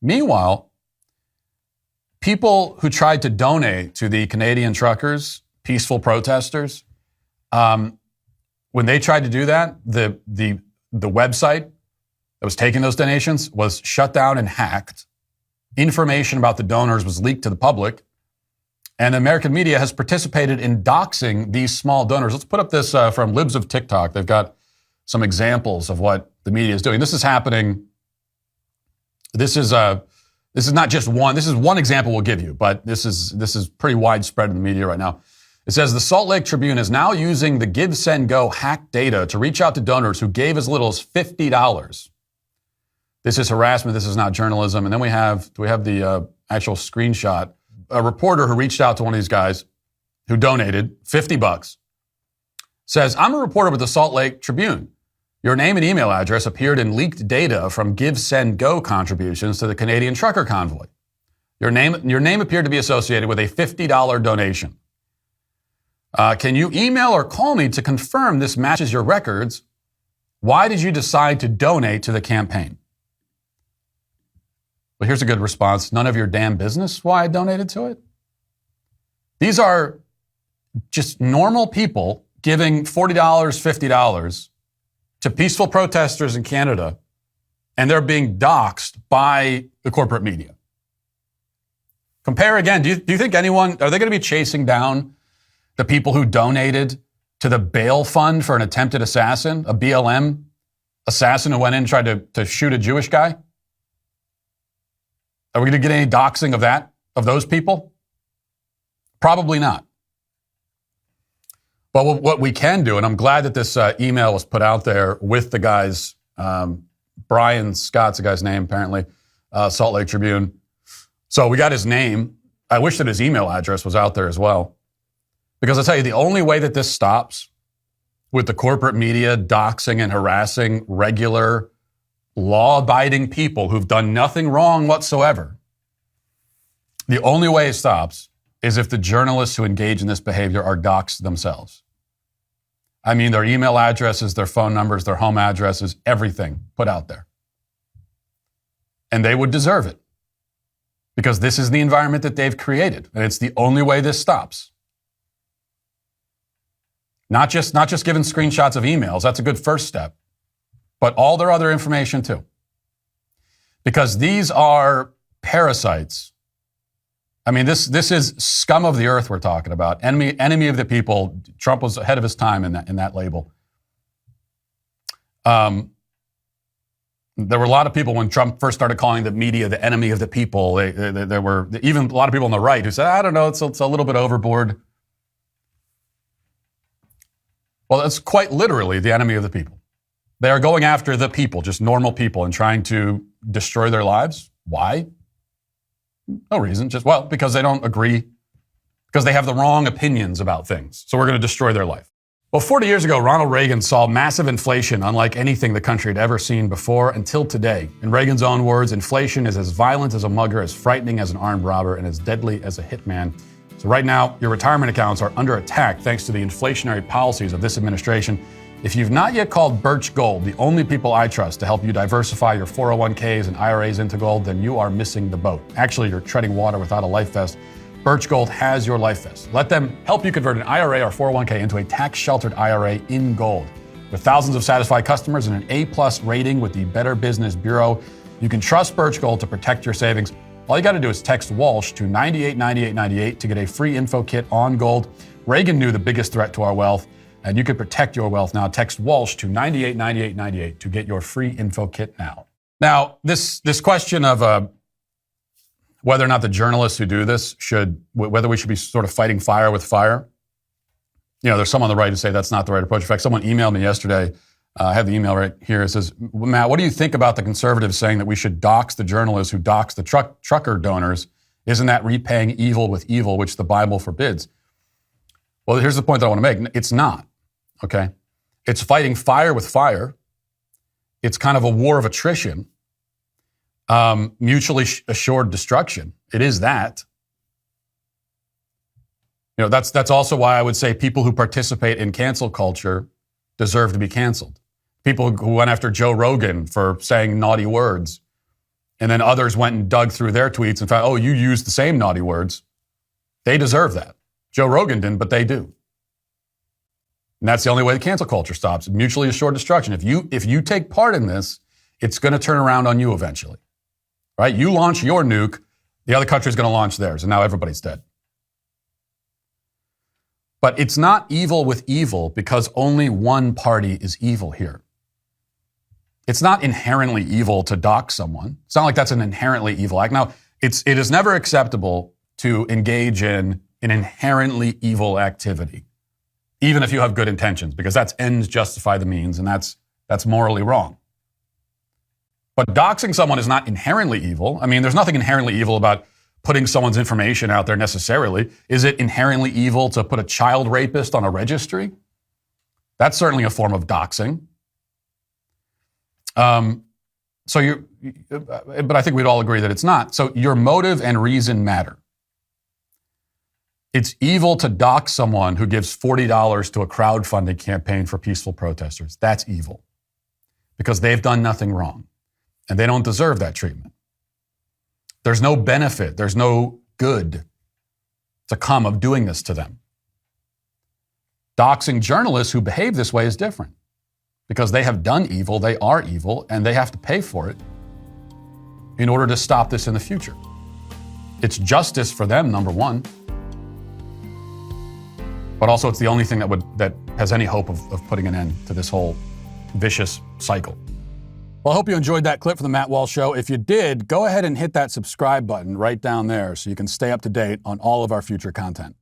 Meanwhile, people who tried to donate to the Canadian truckers, peaceful protesters, when they tried to do that, the website that was taking those donations was shut down and hacked. Information about the donors was leaked to the public. And the American media has participated in doxing these small donors. Let's put up this from Libs of TikTok. They've got some examples of what the media is doing. This is happening. This is not just one. This is one example we'll give you, but this is pretty widespread in the media right now. It says the Salt Lake Tribune is now using the Give, Send, Go hack data to reach out to donors who gave as little as $50. This is harassment. This is not journalism. And then we have the actual screenshot. A reporter who reached out to one of these guys who donated $50 says, I'm a reporter with the Salt Lake Tribune. Your name and email address appeared in leaked data from Give, Send, Go contributions to the Canadian Trucker Convoy. Your name appeared to be associated with a $50 donation. Can you email or call me to confirm this matches your records? Why did you decide to donate to the campaign? Well, here's a good response. None of your damn business why I donated to it. These are just normal people giving $40, $50 to peaceful protesters in Canada, and they're being doxxed by the corporate media. Compare again. Do you think are they going to be chasing down the people who donated to the bail fund for an attempted assassin, a BLM assassin who went in and tried to shoot a Jewish guy? Are we going to get any doxing of those people? Probably not. But what we can do, and I'm glad that this email was put out there with the guys, Brian Scott's the guy's name, apparently, Salt Lake Tribune. So we got his name. I wish that his email address was out there as well. Because I'll tell you, the only way that this stops with the corporate media doxing and harassing regular, law-abiding people who've done nothing wrong whatsoever, the only way it stops is if the journalists who engage in this behavior are doxxed themselves. I mean, their email addresses, their phone numbers, their home addresses, everything put out there. And they would deserve it because this is the environment that they've created, and it's the only way this stops. Not just giving screenshots of emails. That's a good first step. But all their other information too. Because these are parasites. I mean, this is scum of the earth we're talking about. Enemy of the people. Trump was ahead of his time in that label. There were a lot of people when Trump first started calling the media the enemy of the people. There were even a lot of people on the right who said, I don't know, it's a little bit overboard. Well, that's quite literally the enemy of the people. They are going after the people, just normal people, and trying to destroy their lives. Why? No reason. Because they don't agree, because they have the wrong opinions about things. So we're going to destroy their life. Well, 40 years ago, Ronald Reagan saw massive inflation unlike anything the country had ever seen before until today. In Reagan's own words, inflation is as violent as a mugger, as frightening as an armed robber, and as deadly as a hitman. So right now, your retirement accounts are under attack thanks to the inflationary policies of this administration. If you've not yet called Birch Gold, the only people I trust to help you diversify your 401ks and IRAs into gold, then you are missing the boat. Actually, you're treading water without a life vest. Birch Gold has your life vest. Let them help you convert an IRA or 401k into a tax-sheltered IRA in gold. With thousands of satisfied customers and an A+ rating with the Better Business Bureau, you can trust Birch Gold to protect your savings. All you got to do is text Walsh to 989898 to get a free info kit on gold. Reagan knew the biggest threat to our wealth, and you can protect your wealth now. Text Walsh to 989898 to get your free info kit now. Now, this question of whether or not the journalists who do this whether we should be sort of fighting fire with fire. You know, there's some on the right who say that's not the right approach. In fact, someone emailed me yesterday. I have the email right here. It says, Matt, what do you think about the conservatives saying that we should dox the journalists who dox the trucker donors? Isn't that repaying evil with evil, which the Bible forbids? Well, here's the point that I want to make. It's not, okay? It's fighting fire with fire. It's kind of a war of attrition, mutually assured destruction. It is that. You know, that's also why I would say people who participate in cancel culture deserve to be canceled. People who went after Joe Rogan for saying naughty words and then others went and dug through their tweets and found, oh, you used the same naughty words. They deserve that. Joe Rogan didn't, but they do. And that's the only way the cancel culture stops. Mutually assured destruction. If you take part in this, it's going to turn around on you eventually. Right? You launch your nuke, the other country's going to launch theirs, and now everybody's dead. But it's not evil with evil because only one party is evil here. It's not inherently evil to dox someone. It's not like that's an inherently evil act. Now, it is never acceptable to engage in an inherently evil activity, even if you have good intentions, because that's ends justify the means, and that's morally wrong. But doxing someone is not inherently evil. I mean, there's nothing inherently evil about putting someone's information out there necessarily. Is it inherently evil to put a child rapist on a registry? That's certainly a form of doxing. But I think we'd all agree that it's not. So your motive and reason matter. It's evil to dox someone who gives $40 to a crowdfunding campaign for peaceful protesters. That's evil because they've done nothing wrong and they don't deserve that treatment. There's no benefit. There's no good to come of doing this to them. Doxing journalists who behave this way is different because they have done evil, they are evil, and they have to pay for it in order to stop this in the future. It's justice for them, number one. But also it's the only thing that has any hope of putting an end to this whole vicious cycle. Well, I hope you enjoyed that clip from the Matt Walsh Show. If you did, go ahead and hit that subscribe button right down there so you can stay up to date on all of our future content.